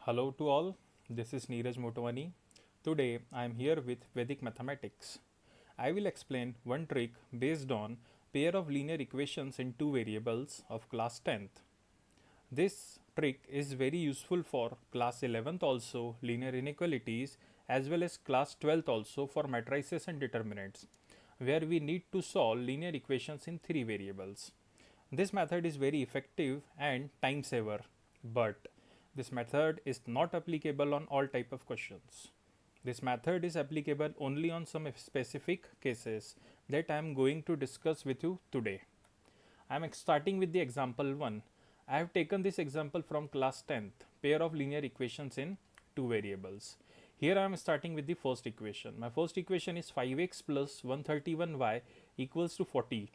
Hello to all, this is Neeraj Motwani. Today I am here with Vedic Mathematics. I will explain one trick based on pair of linear equations in two variables of class 10th. This trick is very useful for class 11th also linear inequalities as well as class 12th also for matrices and determinants where we need to solve linear equations in three variables. This method is very effective and time saver, but this method is not applicable on all type of questions. This method is applicable only on some specific cases that I am going to discuss with you today. I am starting with the example 1. I have taken this example from class 10th, pair of linear equations in two variables. Here I am starting with the first equation. My first equation is 5x plus 131y equals to 40,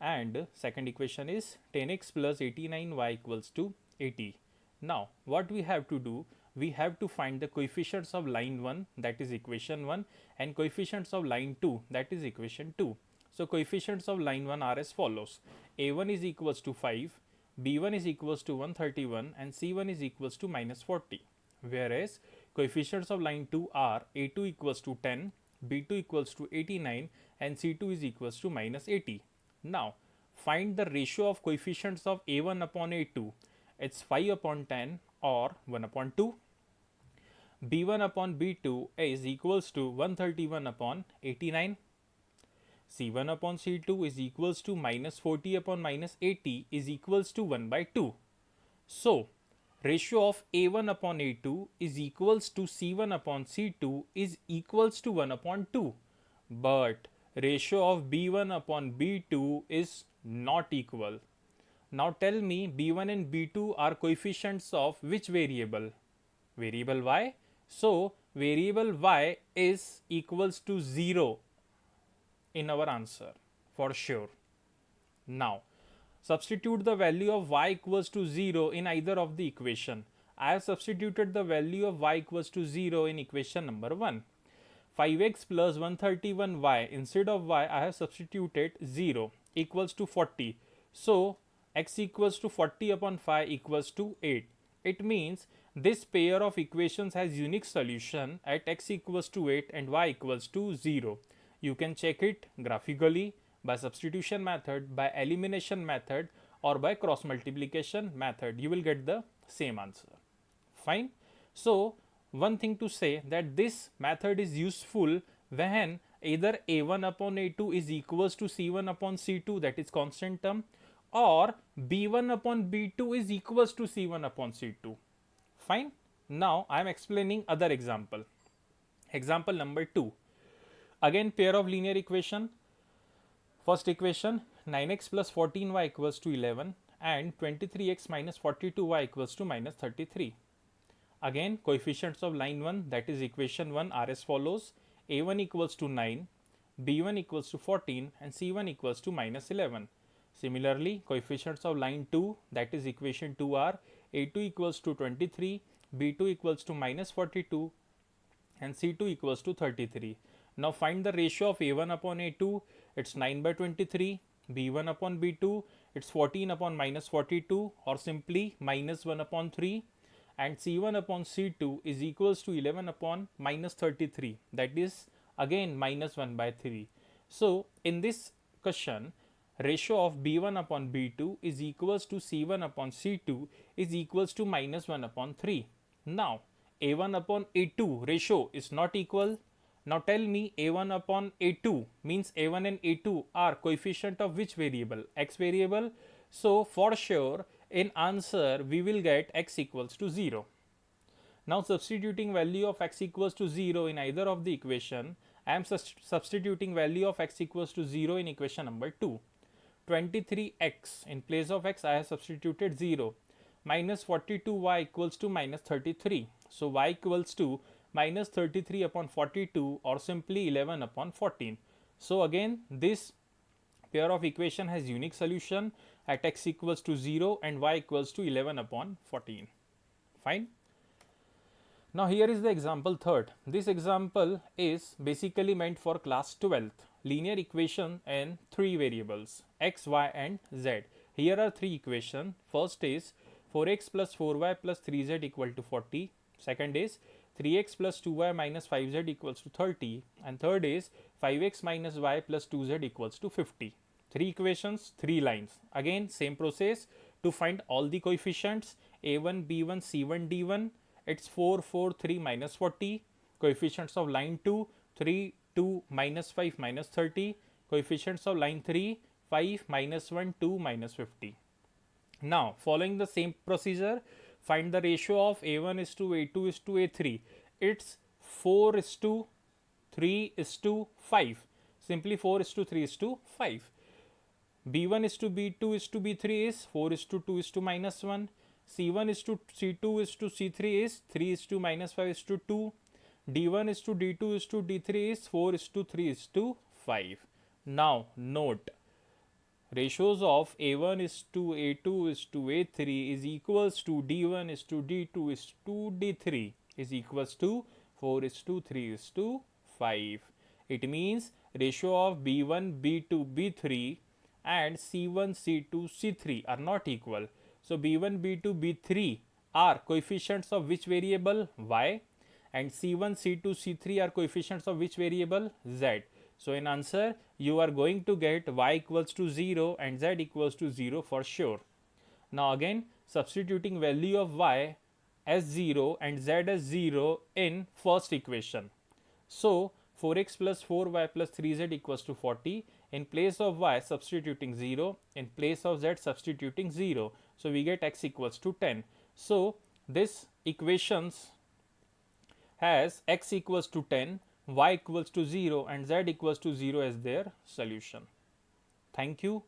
and second equation is 10x plus 89y equals to 80. Now what we have to do, we have to find the coefficients of line 1, that is equation 1, and coefficients of line 2, that is equation 2. So coefficients of line 1 are as follows: a1 is equals to 5, b1 is equals to 131, and c1 is equals to minus 40. Whereas coefficients of line 2 are a2 equals to 10, b2 equals to 89, and c2 is equals to minus 80. Now find the ratio of coefficients of a1 upon a2. It's 5 upon 10 or 1 upon 2. b1 upon b2 is equals to 131 upon 89. c1 upon c2 is equals to minus 40 upon minus 80 is equals to 1 by 2. So ratio of a1 upon a2 is equals to c1 upon c2 is equals to 1 upon 2. But ratio of b1 upon b2 is not equal. Now tell me, b1 and b2 are coefficients of which variable? Variable y. So variable y is equals to 0 in our answer for sure. Now substitute the value of y equals to 0 in either of the equation. I have substituted the value of y equals to 0 in equation number 1. 5x plus 131y, instead of y I have substituted 0 equals to 40. So x equals to 40 upon 5 equals to 8. It means this pair of equations has unique solution at x equals to 8 and y equals to 0. You can check it graphically by substitution method, by elimination method, or by cross multiplication method. You will get the same answer. Fine. So one thing to say that this method is useful when either a1 upon a2 is equals to c1 upon c2, that is constant term, or b1 upon b2 is equals to c1 upon c2. Fine. Now I am explaining other example. Example number 2. Again pair of linear equation. First equation 9x plus 14y equals to 11 and 23x minus 42y equals to minus 33. Again coefficients of line 1, that is equation 1, are as follows: a1 equals to 9, b1 equals to 14, and c1 equals to minus 11. Similarly coefficients of line 2, that is equation 2, are a2 equals to 23, b2 equals to minus 42, and c2 equals to 33. Now find the ratio of a1 upon a2. It's 9 by 23. b1 upon b2, it's 14 upon minus 42, or simply minus 1 upon 3. And c1 upon c2 is equals to 11 upon minus 33, that is again minus 1 by 3. So in this question, ratio of b1 upon b2 is equals to c1 upon c2 is equals to minus 1 upon 3. Now a1 upon a2 ratio is not equal. Now tell me, a1 upon a2 means a1 and a2 are coefficient of which variable? X variable. So for sure in answer we will get x equals to 0. Now substituting value of x equals to 0 in either of the equation, I am substituting value of x equals to 0 in equation number 2. 23x, in place of x I have substituted 0, minus 42y equals to minus 33. So y equals to minus 33 upon 42, or simply 11 upon 14. So again this pair of equation has unique solution at x equals to 0 and y equals to 11 upon 14. Fine. Now here is the example third. This example is basically meant for class 12th, linear equation in three variables x, y, and z. Here are three equations. First is 4x plus 4y plus 3z equal to 40. Second is 3x plus 2y minus 5z equals to 30. And third is 5x minus y plus 2z equals to 50. Three equations, three lines. Again, same process to find all the coefficients a1, b1, c1, d1. It's 4, 4, 3 minus 40. Coefficients of line 2, 3, 2 minus 5 minus 30. Coefficients of line 3, 5 minus 1, 2 minus 50. Now, following the same procedure, find the ratio of a1 is to a2 is to a3. It's 4 is to 3 is to 5. Simply 4 is to 3 is to 5. b1 is to b2 is to b3 is 4 is to 2 is to minus 1. c1 is to c2 is to c3 is 3 is to minus 5 is to 2. d1 is to d2 is to d3 is 4 is to 3 is to 5. Now, note ratios of a1 is to a2 is to a3 is equals to d1 is to d2 is to d3 is equals to 4 is to 3 is to 5. It means ratio of b1, b2, b3 and c1, c2, c3 are not equal. So, b1, b2, b3 are coefficients of which variable? Y, and c1, c2, c3 are coefficients of which variable? Z. So, in answer you are going to get y equals to 0 and z equals to 0 for sure. Now, again substituting value of y as 0 and z as 0 in first equation. So, 4x plus 4y plus 3z equals to 40. In place of y substituting 0, in place of z substituting 0. So, we get x equals to 10. So, this equations has x equals to 10, y equals to 0 and z equals to 0 as their solution. Thank you.